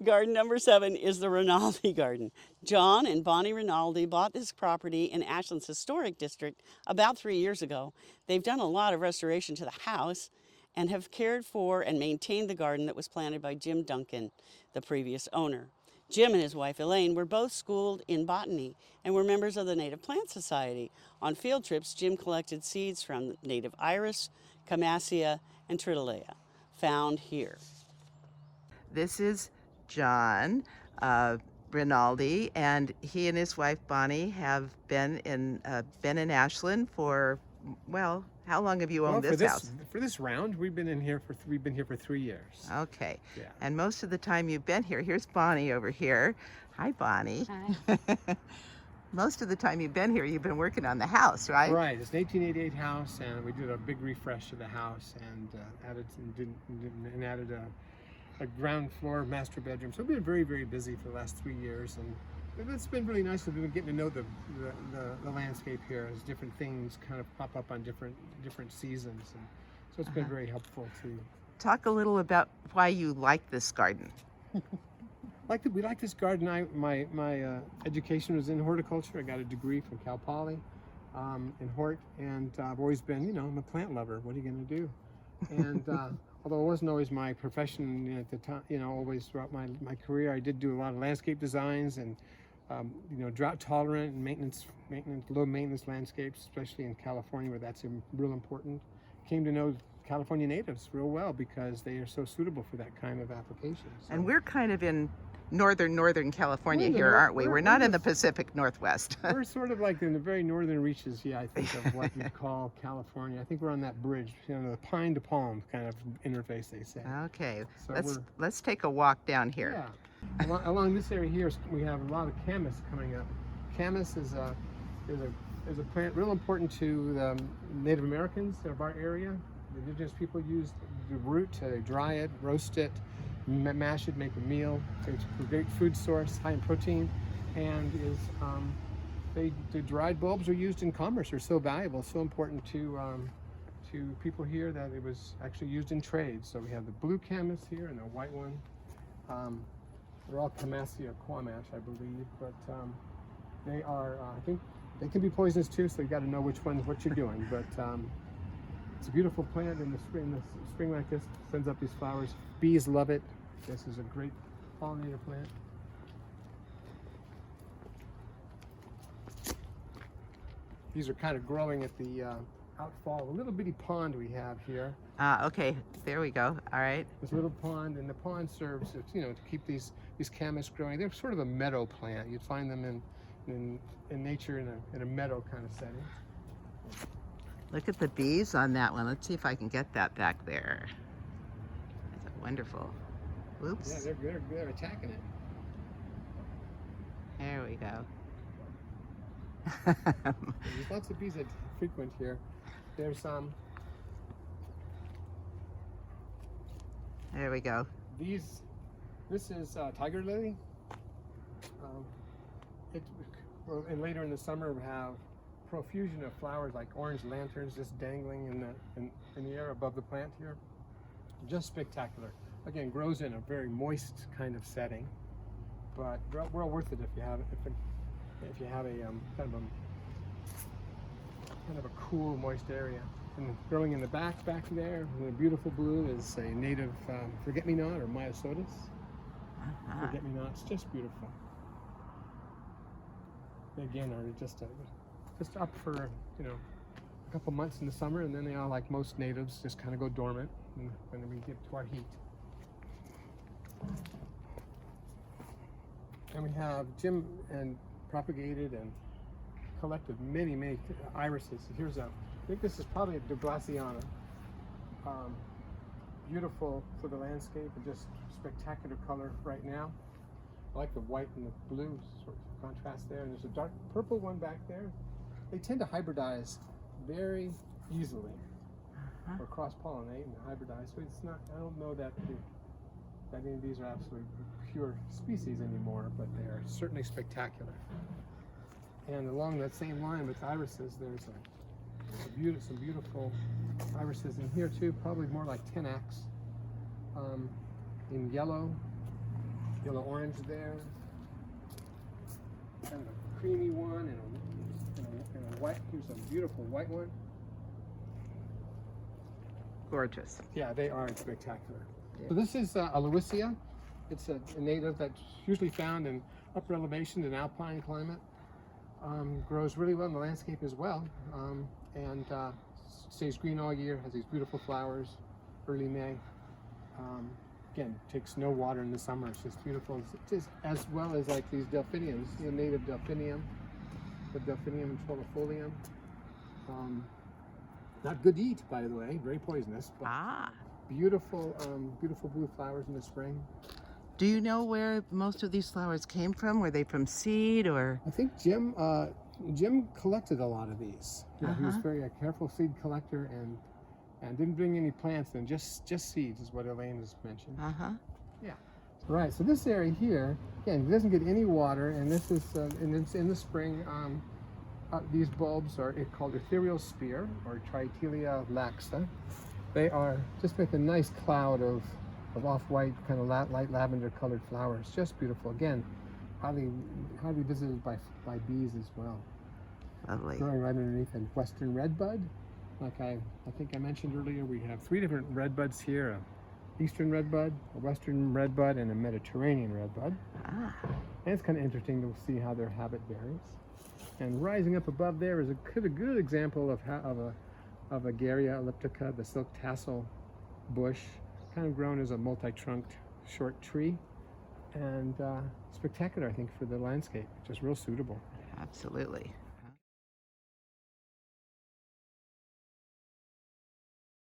Garden number 7 is the Rinaldi Garden. John and Bonnie Rinaldi bought this property in Ashland's historic district about 3 years ago. They've done a lot of restoration to the house and have cared for and maintained the garden that was planted by Jim Duncan, the previous owner. Jim and his wife Elaine were both schooled in botany and were members of the Native Plant Society. On field trips, Jim collected seeds from native iris, camassia, and tritolea, found here. This is John Rinaldi, and he and his wife Bonnie have been in Ashland for, well, how long have you owned this house? For this round, we've been here for 3 years. Okay. Yeah. And most of the time you've been here. Here's Bonnie over here. Hi, Bonnie. Hi. Most of the time you've been here, you've been working on the house, right? Right. It's an 1888 house, and we did a big refresh to the house and added a ground floor master bedroom. So we've been very, very busy for the last 3 years, and it's been really nice to be getting to know the landscape here as different things kind of pop up on different seasons, and so it's been very helpful to. Talk a little about why you like this garden. We like this garden. My education was in horticulture. I got a degree from Cal Poly in hort, and I've always been, I'm a plant lover. What are you going to do? And although it wasn't always my profession at the time, always throughout my career, I did do a lot of landscape designs and drought tolerant and low maintenance landscapes, especially in California, where that's real important. Came to know California natives real well because they are so suitable for that kind of application. So. And we're kind of in northern California here, aren't we? We're not in the Pacific Northwest. We're sort of like in the very northern reaches, I think, of what you'd call California. I think we're on that bridge, the pine to palm kind of interface, they say. Okay, So let's take a walk down here. Yeah, along this area here, we have a lot of camas coming up. Camas is a plant real important to the Native Americans of our area. The indigenous people use the root to dry it, roast it, mash it, make a meal. It's a great food source, high in protein, and the dried bulbs are used in commerce. They're so valuable, so important to people here that it was actually used in trade. So we have the blue camas here and the white one. They're all camassia quamash, I believe, but they are. I think they can be poisonous too. So you got to know which ones what you're doing, but. It's a beautiful plant in the spring like this, sends up these flowers. Bees love it. This is a great pollinator plant. These are kind of growing at the outfall of a little bitty pond we have here. Okay, there we go. All right. This little pond, and the pond serves, to keep these camas growing. They're sort of a meadow plant. You'd find them in nature in a meadow kind of setting. Look at the bees on that one. Let's see if I can get that back there. That's wonderful. Oops. Yeah, they're attacking it. There we go. There's lots of bees that frequent here. There's There we go. This is tiger lily. And later in the summer we have profusion of flowers like orange lanterns just dangling in the air above the plant here. Just spectacular. Again, grows in a very moist kind of setting, but well worth it if you have a kind of a cool, moist area. And growing in the back there, in the beautiful blue, is a native forget-me-not or myosotis. Forget-me-nots, just beautiful. They again are just up for a couple months in the summer, and then they all, like most natives, just kind of go dormant when we get to our heat. And we have Jim and propagated and collected many irises. I think this is probably a Douglassiana. Beautiful for the landscape and just spectacular color right now. I like the white and the blue sort of contrast there, and there's a dark purple one back there. They tend to hybridize very easily, or cross-pollinate and hybridize. So it's not. I don't know that any of these are absolutely pure species anymore, but they are certainly spectacular. And along that same line with irises, there's some beautiful irises in here too. Probably more like 10x in yellow. yellow-orange there. Kind of a creamy one and a white. Here's a beautiful white one. Gorgeous. Yeah, they are spectacular. Yeah. So this is a Aloysia. It's a native that's usually found in upper elevation and alpine climate. Grows really well in the landscape as well, and stays green all year. Has these beautiful flowers, early May. Again, takes no water in the summer. It's just beautiful. It's just, as well as like these delphiniums, the native delphinium, the delphinium introlifolium. Not good to eat, by the way. Very poisonous. But beautiful, beautiful blue flowers in the spring. Do you know where most of these flowers came from? Were they from seed or? I think Jim collected a lot of these. Yeah, he was very careful seed collector and didn't bring any plants in, just seeds is what Elaine has mentioned. Yeah. Right. So this area here, again, it doesn't get any water, and this is and it's in the spring. These bulbs are called ethereal spear or Tritilia laxa. They are just make a nice cloud of off-white, kind of light lavender colored flowers. Just beautiful. Again, highly visited by bees as well. Lovely. Growing right underneath a western redbud. Like I think I mentioned earlier, we have 3 different redbuds here: a eastern redbud, a western redbud, and a Mediterranean redbud. And it's kind of interesting to see how their habit varies. And rising up above there is a good example of a Garrya elliptica, the silk tassel bush, kind of grown as a multi-trunked short tree, and spectacular, I think, for the landscape. Just real suitable. Absolutely.